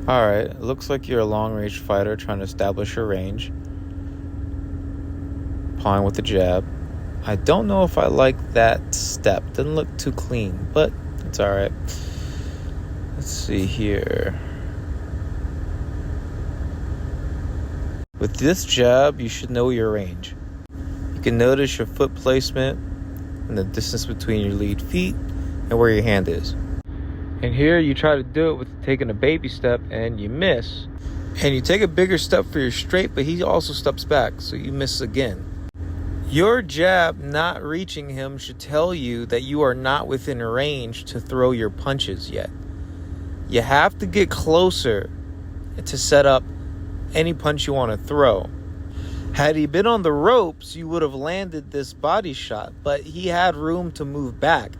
Alright, looks like you're a long-range fighter trying to establish your range. Pawing with the jab. I don't know if I like that step. Doesn't look too clean, but it's alright. Let's see here. With this jab, you should know your range. You can notice your foot placement and the distance between your lead feet and where your hand is. And here you try to do it with taking a baby step and you miss. And you take a bigger step for your straight, but he also steps back, so you miss again. Your jab not reaching him should tell you that you are not within range to throw your punches yet. You have to get closer to set up any punch you want to throw. Had he been on the ropes, you would have landed this body shot, but he had room to move back.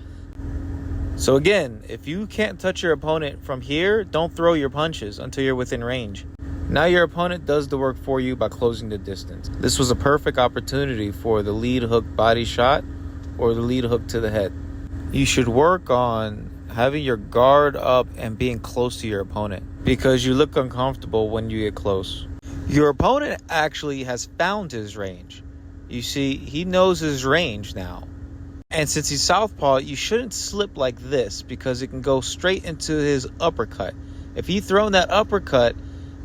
So again, if you can't touch your opponent from here, don't throw your punches until you're within range. Now your opponent does the work for you by closing the distance. This was a perfect opportunity for the lead hook body shot or the lead hook to the head. You should work on having your guard up and being close to your opponent because you look uncomfortable when you get close. Your opponent actually has found his range. You see, he knows his range now. And since he's southpaw, you shouldn't slip like this because it can go straight into his uppercut. If he'd thrown that uppercut,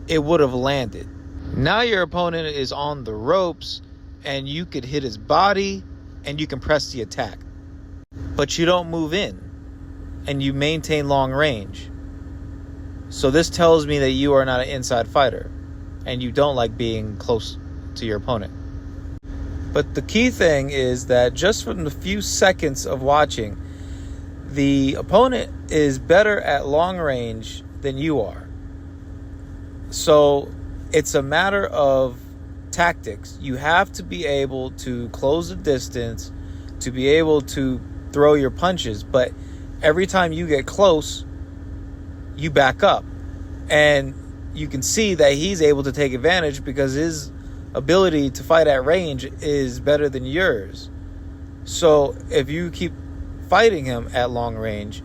it would have landed. Now your opponent is on the ropes and you could hit his body and you can press the attack. But you don't move in and you maintain long range. So this tells me that you are not an inside fighter and you don't like being close to your opponent. But the key thing is that just from the few seconds of watching, the opponent is better at long range than you are. So it's a matter of tactics. You have to be able to close the distance, to be able to throw your punches. But every time you get close, you back up. And you can see that he's able to take advantage because his ability to fight at range is better than yours. So if you keep fighting him at long range,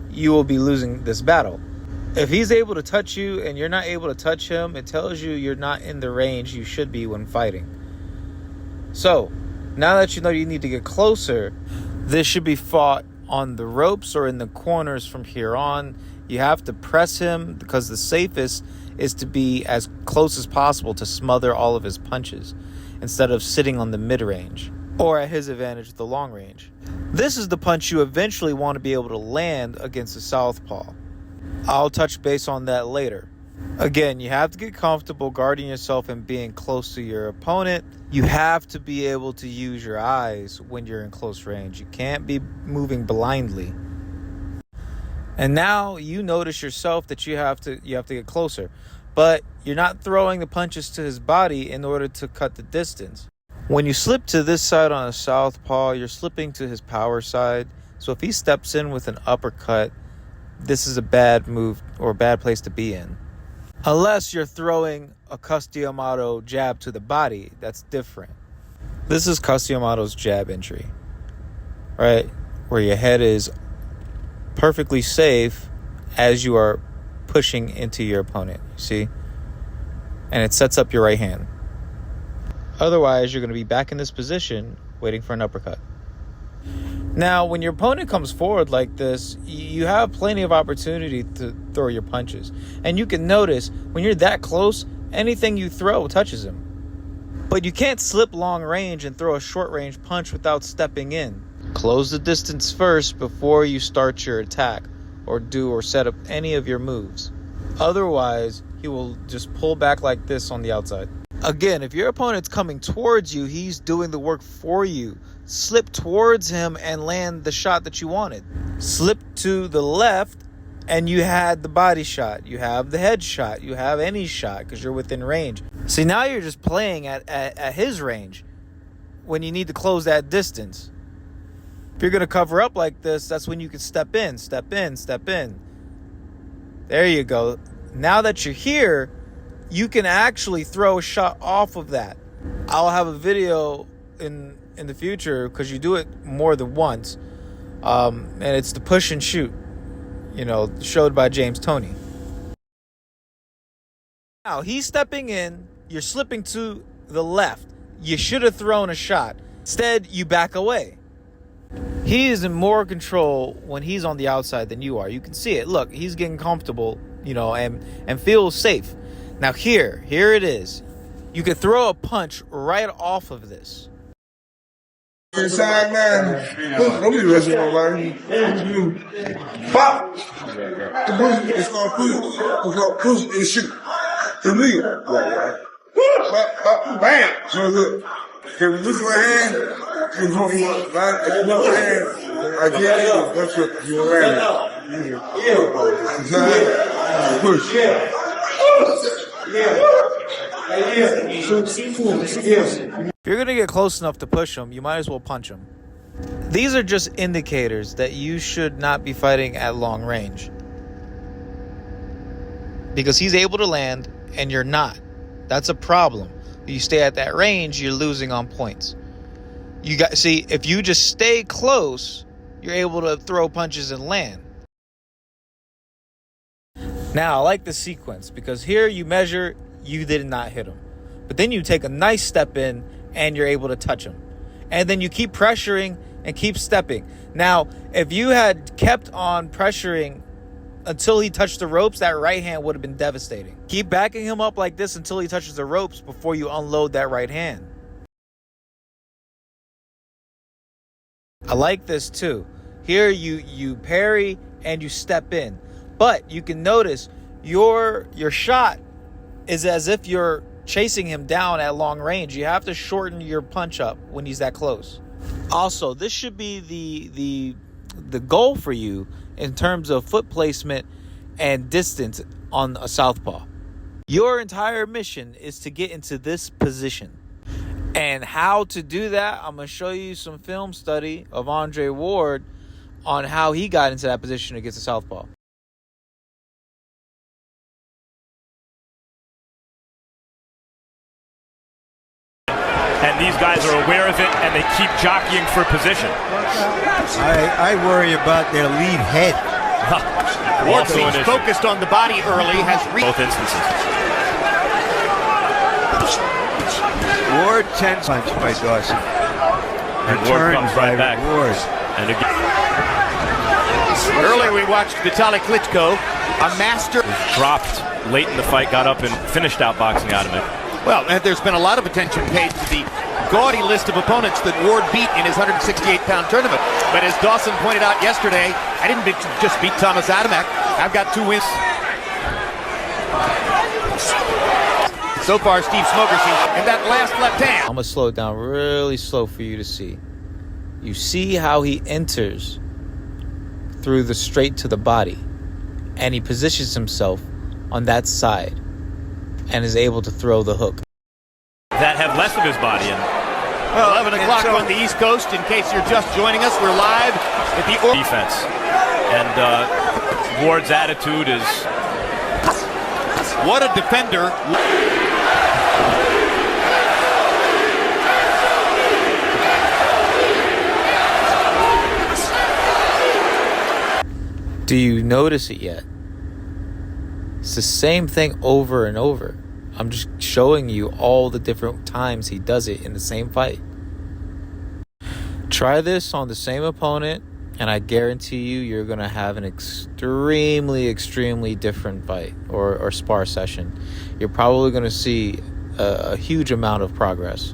you will be losing this battle. If he's able to touch you and you're not able to touch him, it tells you you're not in the range you should be when fighting. So now that you know you need to get closer, this should be fought on the ropes or in the corners from here on. You have to press him because the safest is to be as close as possible to smother all of his punches instead of sitting on the mid-range or at his advantage, the long range. This is the punch you eventually want to be able to land against a southpaw. I'll touch base on that later. Again, you have to get comfortable guarding yourself and being close to your opponent. You have to be able to use your eyes when you're in close range. You can't be moving blindly. And now you notice yourself that you have to get closer. But you're not throwing the punches to his body in order to cut the distance. When you slip to this side on a southpaw, you're slipping to his power side. So if he steps in with an uppercut, this is a bad move or a bad place to be in. Unless you're throwing a Castellamoto jab to the body, that's different. This is Castellamato's jab entry, right? Where your head is perfectly safe as you are pushing into your opponent, you see? And it sets up your right hand. Otherwise, you're going to be back in this position waiting for an uppercut. Now, when your opponent comes forward like this, you have plenty of opportunity to throw your punches. And you can notice when you're that close, anything you throw touches him. But you can't slip long range and throw a short range punch without stepping in. Close the distance first before you start your attack or set up any of your moves. Otherwise, he will just pull back like this on the outside. Again, if your opponent's coming towards you, he's doing the work for you. Slip towards him and land the shot that you wanted. Slip to the left and you had the body shot. You have the head shot. You have any shot because you're within range. See, now you're just playing at his range when you need to close that distance. If you're going to cover up like this, that's when you can step in, step in, step in. There you go. Now that you're here, you can actually throw a shot off of that. I'll have a video in the future because you do it more than once. And it's the push and shoot, showed by James Toney. Now, he's stepping in, you're slipping to the left. You should have thrown a shot. Instead, you back away. He is in more control when he's on the outside than you are. You can see it. Look, he's getting comfortable, and feels safe. Now here it is. You can throw a punch right off of this. Inside man, don't be rushing nobody. Pop. The push is called push. It's called push and shoot. To me. Bam. So look. Can we lose my hand? If you want my hand, I get it. That's what you want. Inside. Push. If you're going to get close enough to push him, you might as well punch him. These are just indicators that you should not be fighting at long range. Because he's able to land and you're not. That's a problem. You stay at that range, you're losing on points. If you just stay close, you're able to throw punches and land. Now, I like the sequence because here you measure, you did not hit him. But then you take a nice step in and you're able to touch him. And then you keep pressuring and keep stepping. Now, if you had kept on pressuring until he touched the ropes, that right hand would have been devastating. Keep backing him up like this until he touches the ropes before you unload that right hand. I like this too. Here you parry and you step in. But you can notice your shot is as if you're chasing him down at long range. You have to shorten your punch up when he's that close. Also, this should be the goal for you in terms of foot placement and distance on a southpaw. Your entire mission is to get into this position. And how to do that, I'm going to show you some film study of Andre Ward on how he got into that position against the southpaw. And these guys are aware of it, and they keep jockeying for position. I worry about their lead head. Ward seems focused on the body early, has reached both instances. Ward 10 punch by Dawson. And Ward comes right back. Ward. And again. Earlier we watched Vitaly Klitschko, a master. Dropped late in the fight, got up and finished outboxing Adamek. Well, there's been a lot of attention paid to the gaudy list of opponents that Ward beat in his 168-pound tournament. But as Dawson pointed out yesterday, I didn't just beat Thomas Adamek. I've got 2 wins. So far, Steve Smokerson in that last left hand. I'm going to slow it down really slow for you to see. You see how he enters through the straight to the body. And he positions himself on that side and is able to throw the hook. That have less of his body in. Well, 11 o'clock on the East Coast. In case you're just joining us, we're live at the defense. And Ward's attitude is... What a defender. Do you notice it yet? It's the same thing over and over. I'm just showing you all the different times he does it in the same fight. Try this on the same opponent, and I guarantee you're going to have an extremely, extremely different fight or spar session. You're probably going to see a huge amount of progress.